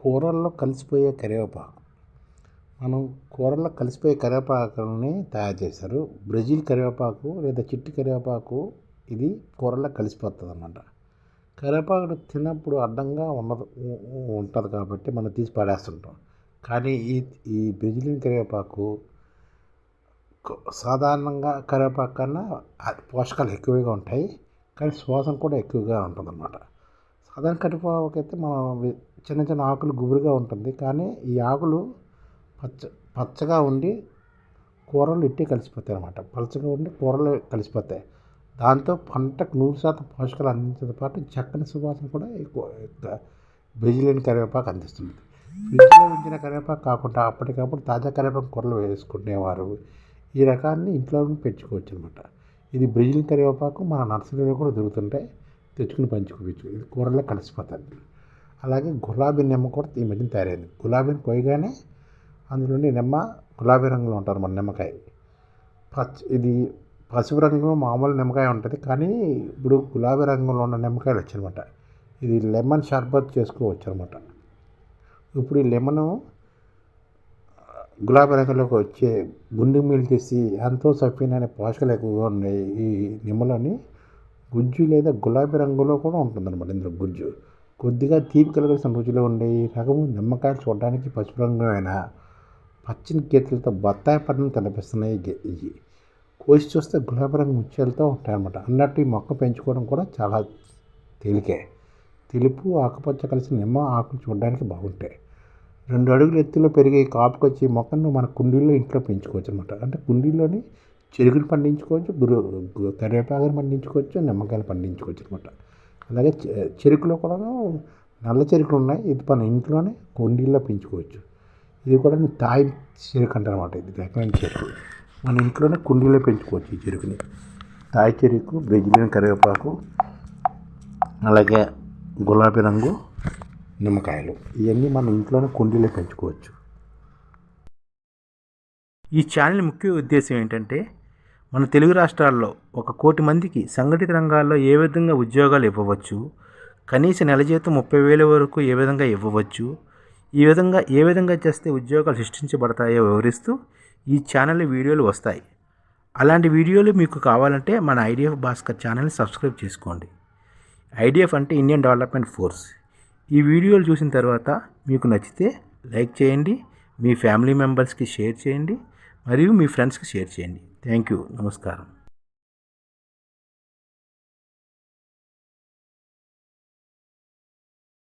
కూరల్లో కలిసిపోయే కరివేపాకు. మనం కూరల్లో కలిసిపోయే కరివేపాకులని తయారు చేశారు. బ్రెజిల్ కరివేపాకు లేదా చిట్టి కరివేపాకు ఇది కూరల్లో కలిసిపోతుంది అన్నమాట. కరివేపాకు తిన్నప్పుడు అడ్డంగా ఉంటుంది కాబట్టి మనం తీసి పడేస్తుంటాం. కానీ ఈ బ్రెజిలియన్ కరివేపాకు సాధారణంగా కరివేపాకు కన్నా పోషకాలు ఎక్కువగా ఉంటాయి, కానీ సువాసన కూడా ఎక్కువగా ఉంటుందన్నమాట. సాధారణ కరివేపాకు అయితే మనం చిన్న చిన్న ఆకులు గుబురుగా ఉంటుంది, కానీ ఈ ఆకులు పచ్చగా ఉండి కూరలు ఇట్టే కలిసిపోతాయి అన్నమాట. పచ్చగా ఉండి కూరలు కలిసిపోతాయి. దాంతో పంటకు 100% పోషకాలు అందించడంతో పాటు చక్కని సువాసన కూడా ఎక్కువ బ్రెజిలియన్ కరివేపాకు అందిస్తుంది. ఫ్రిడ్జ్లో ఉంచిన కరివేపాకు కాకుండా అప్పటికప్పుడు తాజా కరివేపాకు కూరలు వేసుకునేవారు ఈ రకాన్ని ఇంట్లో పెంచుకోవచ్చు అనమాట. ఇది బ్రెజిలియన్ కరివేపాకు మన నర్సరీలో కూడా దొరుకుతుంటాయి, తెచ్చుకుని పంచుకోవచ్చు. ఇది కూరల్లో కలిసిపోతుంది. అలాగే గులాబీ నిమ్మ కూడా ఈ మధ్యన తయారైంది. గులాబీని కొయ్యగానే అందులోని నిమ్మ గులాబీ రంగులో ఉంటుంది మన నిమ్మకాయ. ఇది పసుపు రంగులో మామూలు నిమ్మకాయ ఉంటుంది, కానీ ఇప్పుడు గులాబీ రంగులో ఉన్న నిమ్మకాయలు వచ్చాయన్నమాట. ఇది లెమన్ షర్బత్ చేసుకోవచ్చు అనమాట. ఇప్పుడు ఈ లెమను గులాబీ రంగులోకి వచ్చే గుండె మీలు తీసి ఎంతో సఫీనైన పోషకాలు ఎక్కువగా ఉన్నాయి. ఈ నిమ్మలోని గుజ్జు లేదా గులాబీ రంగులో కూడా ఉంటుందన్నమాట. ఇందులో గుజ్జు కొద్దిగా తీపి కలగాల్సిన రుచిలో ఉండే ఈ రకము నిమ్మకాయలు చూడడానికి పసుపు రంగు అయినా పచ్చని గీతలతో బత్తాయి పండును కనిపిస్తున్నాయి. ఇవి కోసి చూస్తే గులాబీ రంగు ముత్యాలతో ఉంటాయన్నమాట. అన్నట్టు ఈ మొక్క పెంచుకోవడం కూడా చాలా తేలికే. తెలుపు ఆకుపచ్చ కలిసి నిమ్మ ఆకులు చూడడానికి బాగుంటాయి. 2 అడుగుల ఎత్తులో పెరిగే కాపుకొచ్చి మొక్కను మన కుండీల్లో ఇంట్లో పెంచుకోవచ్చు అనమాట. అంటే కుండీల్లోని చెరుకులు పండించుకోవచ్చు, కరివేపాకులు పండించుకోవచ్చు, నిమ్మకాయలు పండించుకోవచ్చు అనమాట. అలాగే చెరుకులో కూడా నల్ల చెరుకులు ఉన్నాయి. ఇది మన ఇంట్లోనే కుండీల్లో పెంచుకోవచ్చు. ఇది కూడా తాయి చెరుకు అంటారు అనమాట. ఇది రకమైన చెరుకు మన ఇంట్లోనే కుండీలో పెంచుకోవచ్చు. ఈ చెరుకుని తాయి చెరుకు, బ్రెజిలియన్ కరివేపాకు, అలాగే గులాబీ రంగు నిమ్మకాయలు ఇవన్నీ మన ఇంట్లోనే కుండీలో పెంచుకోవచ్చు. ఈ ఛానల్ ముఖ్య ఉద్దేశం ఏంటంటే మన తెలుగు రాష్ట్రాల్లో 1 కోటి మందికి సంఘటిత రంగాల్లో ఏ విధంగా ఉద్యోగాలు ఇవ్వవచ్చు, కనీస నెల జీతం 30,000 వరకు ఏ విధంగా ఇవ్వవచ్చు, ఏ విధంగా చేస్తే ఉద్యోగాలు సృష్టించబడతాయో వివరిస్తూ ఈ ఛానల్ వీడియోలు వస్తాయి. అలాంటి వీడియోలు మీకు కావాలంటే మన ఐడిఎఫ్ భాస్కర్ ఛానల్ని సబ్స్క్రైబ్ చేసుకోండి. ఐడిఎఫ్ అంటే ఇండియన్ డెవలప్మెంట్ ఫోర్స్. ఈ వీడియోలు చూసిన తర్వాత మీకు నచ్చితే లైక్ చేయండి, మీ ఫ్యామిలీ మెంబర్స్కి షేర్ చేయండి, మరియు మీ ఫ్రెండ్స్కి షేర్ చేయండి. Thank you. నమస్కారం.